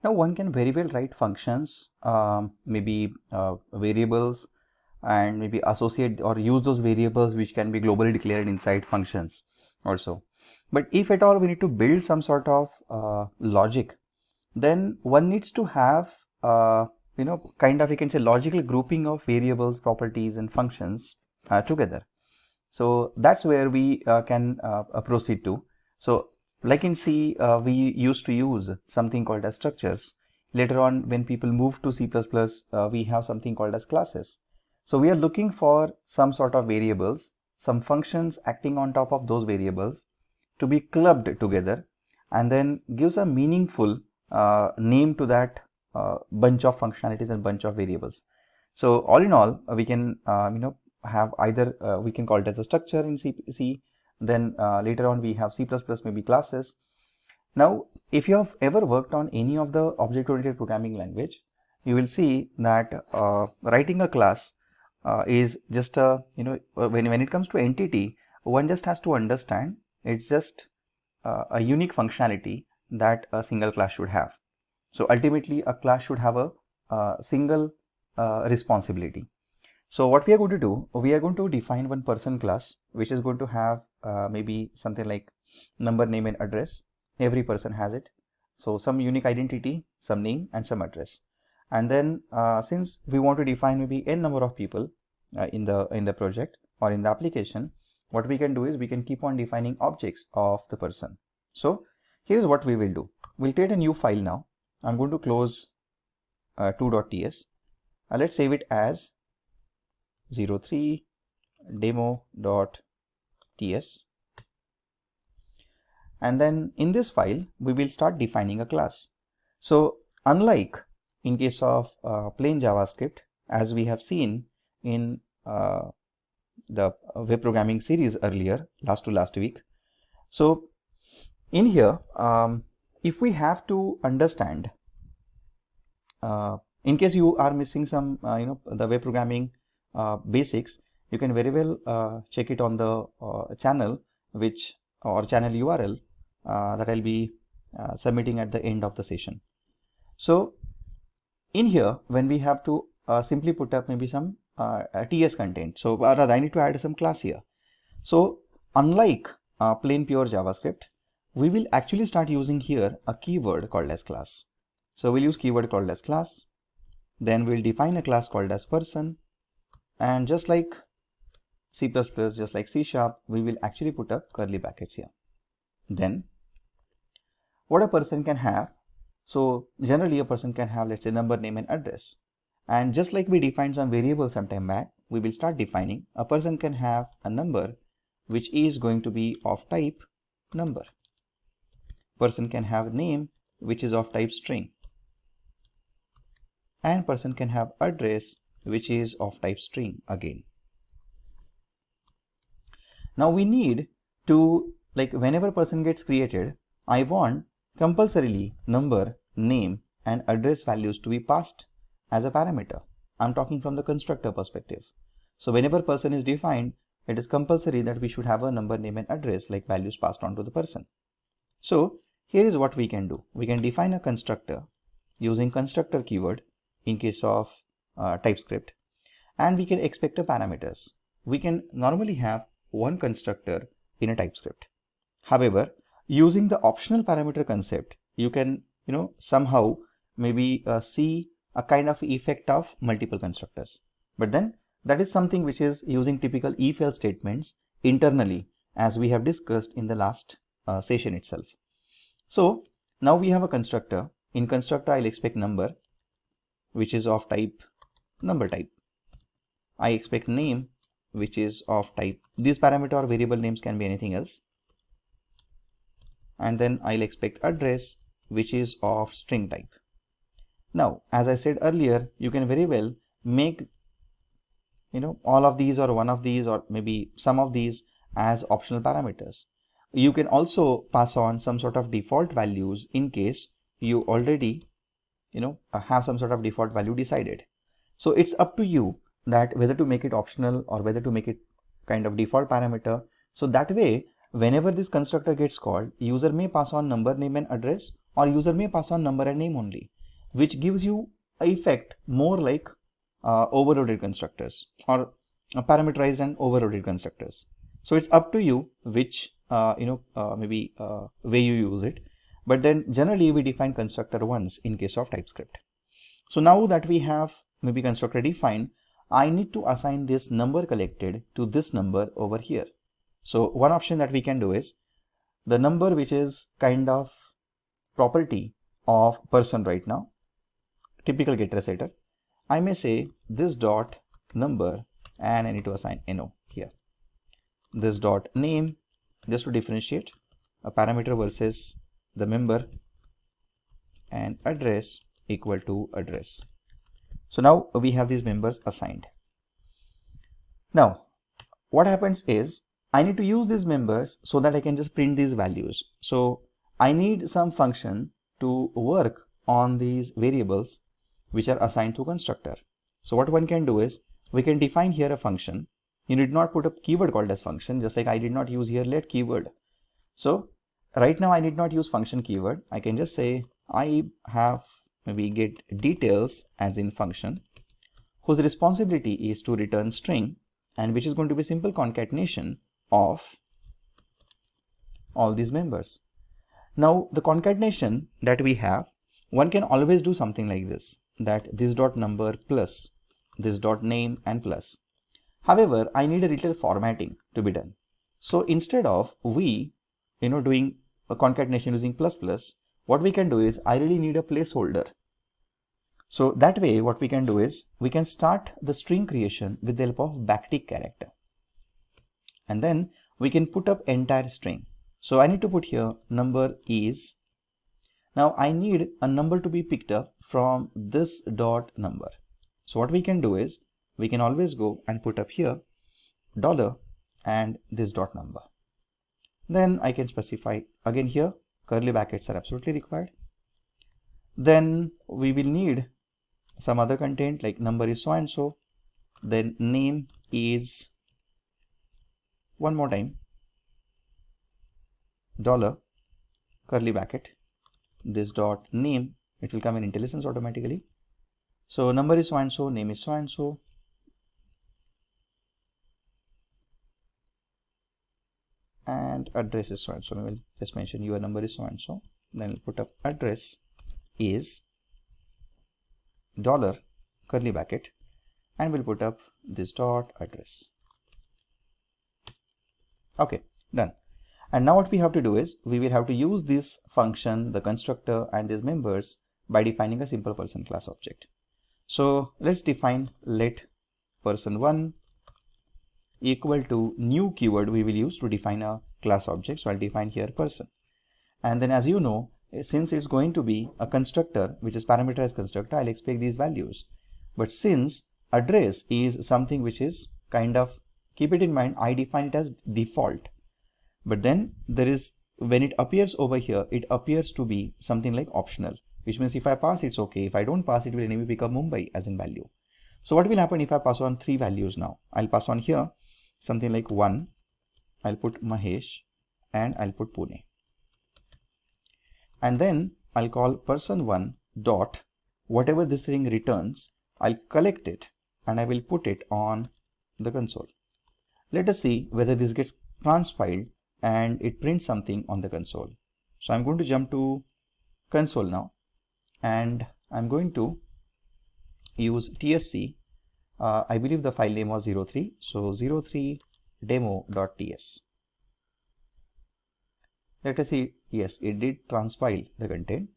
Now one can very well write functions, maybe variables, and maybe associate or use those variables which can be globally declared inside functions also. But if at all we need to build some sort of logic, then one needs to have kind of, you can say, logical grouping of variables, properties and functions together. So that's where we can proceed to. So like in C, we used to use something called as structures. Later on, when people move to C++, we have something called as classes. So we are looking for some sort of variables, some functions acting on top of those variables to be clubbed together and then gives a meaningful name to that bunch of functionalities and bunch of variables. So all in all, we can have either we can call it as a structure in C, then later on we have C++, maybe classes. Now if you have ever worked on any of the object-oriented programming language, you will see that writing a class is just a, when it comes to entity, one just has to understand it's just a unique functionality that a single class should have. So ultimately a class should have a single responsibility. So what we are going to do, we are going to define one person class which is going to have maybe something like number, name and address. Every person has it. So some unique identity, some name and some address. And then since we want to define maybe n number of people in the project or in the application, what we can do is we can keep on defining objects of the person. So here's what we will do. We'll create a new file now. I'm going to close 2.ts. Let's save it as 03 demo.ts, and then in this file we will start defining a class. So unlike in case of plain JavaScript, as we have seen in the web programming series earlier, last week, so in here if we have to understand, in case you are missing some the web programming basics, you can very well check it on the channel channel URL that I'll be submitting at the end of the session. So in here, when we have to simply put up maybe some TS content, so rather I need to add some class here. So unlike plain pure JavaScript, we will actually start using here a keyword called as class. So we'll use keyword called as class, then we'll define a class called as person, and just like C++, just like C#, we will actually put up curly brackets here. Then what a person can have, so generally a person can have, let's say, number, name and address. And just like we defined some variables some time back, we will start defining a person can have a number which is going to be of type number. Person can have name which is of type string, and person can have address which is of type string again. Now we need to, like, whenever person gets created, I want compulsorily number, name and address values to be passed as a parameter. I'm talking from the constructor perspective. So whenever person is defined, it is compulsory that we should have a number, name and address like values passed on to the person. So here is what we can do. We can define a constructor using constructor keyword in case of Typescript, and we can expect a parameters. We can normally have one constructor in a Typescript. However, using the optional parameter concept, you can somehow maybe see a kind of effect of multiple constructors. But then that is something which is using typical if-else statements internally, as we have discussed in the last session itself. So now we have a constructor. In constructor, I'll expect number which is of type number type. I expect name which is of type, these parameter or variable names can be anything else. And then I'll expect address which is of string type. Now, as I said earlier, you can very well make all of these or one of these or maybe some of these as optional parameters. You can also pass on some sort of default values in case you already have some sort of default value decided. So it's up to you that whether to make it optional or whether to make it kind of default parameter. So that way, whenever this constructor gets called, user may pass on number, name and address, or user may pass on number and name only. which gives you a effect more like overloaded constructors or parameterized and overloaded constructors. So it's up to you which maybe way you use it, but then generally we define constructor once in case of TypeScript. So now that we have maybe constructor defined, I need to assign this number collected to this number over here. So one option that we can do is the number which is kind of property of person right now, typical getter setter. I may say this dot number and I need to assign no here. This dot name, just to differentiate a parameter versus the member, and address equal to address. So now we have these members assigned. Now what happens is I need to use these members so that I can just print these values. So I need some function to work on these variables which are assigned to constructor. So what one can do is we can define here a function. You need not put a keyword called as function, just like I did not use here let keyword. So right now I need not use function keyword. I can just say I have maybe get details as in function whose responsibility is to return string, and which is going to be simple concatenation of all these members. Now the concatenation that we have, one can always do something like this, that this dot number plus this dot name and plus. However, I need a little formatting to be done. So instead of we doing a concatenation using plus plus, what we can do is I really need a placeholder. So that way what we can do is we can start the string creation with the help of backtick character, and then we can put up entire string. So I need to put here number is. Now I need a number to be picked up from this dot number. So what we can do is we can always go and put up here dollar and this dot number. Then I can specify again here curly brackets are absolutely required. Then we will need some other content like number is so and so, then name is one more time dollar curly bracket this dot name, it will come in IntelliSense automatically. So number is so and so, name is so and so, and address is so and so. We will just mention your number is so and so, then we'll put up address is dollar curly bracket and we'll put up this dot address. Okay, done. And now what we have to do is we will have to use this function, the constructor and these members by defining a simple person class object. So let's define let person1 equal to new keyword we will use to define a class object. So I'll define here person, and then as you know, since it's going to be a constructor which is parameterized constructor, I'll expect these values. But since address is something which is kind of, keep it in mind, I define it as default, but then there is, when it appears over here, it appears to be something like optional, which means if I pass it's okay, if I don't pass it will anyway pick up Mumbai as in value. So what will happen if I pass on 3 values now? I'll pass on here something like 1, I'll put Mahesh and I'll put Pune, and then I'll call person1 dot whatever this thing returns, I'll collect it and I will put it on the console. Let us see whether this gets transpiled and it prints something on the console. So I'm going to jump to console now and I'm going to use tsc. I believe the file name was 03, so 03 demo.ts. Let us see, yes, it did transpile the content,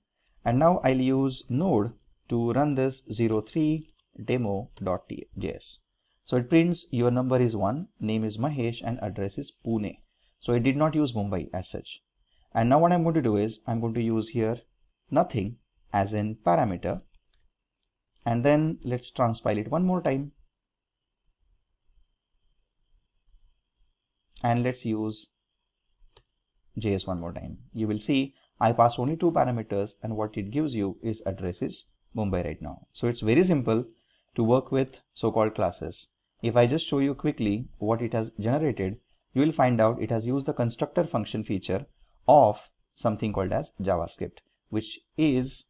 and now I'll use node to run this 03 demo.js. So it prints your number is 1, name is Mahesh and address is Pune. So it did not use Mumbai as such. And now what I'm going to do is I'm going to use here nothing as in parameter, and then let's transpile it one more time and let's use JS one more time. You will see I passed only 2 parameters and what it gives you is address is Mumbai right now. So it's very simple to work with so-called classes. If I just show you quickly what it has generated, you will find out it has used the constructor function feature of something called as JavaScript, which is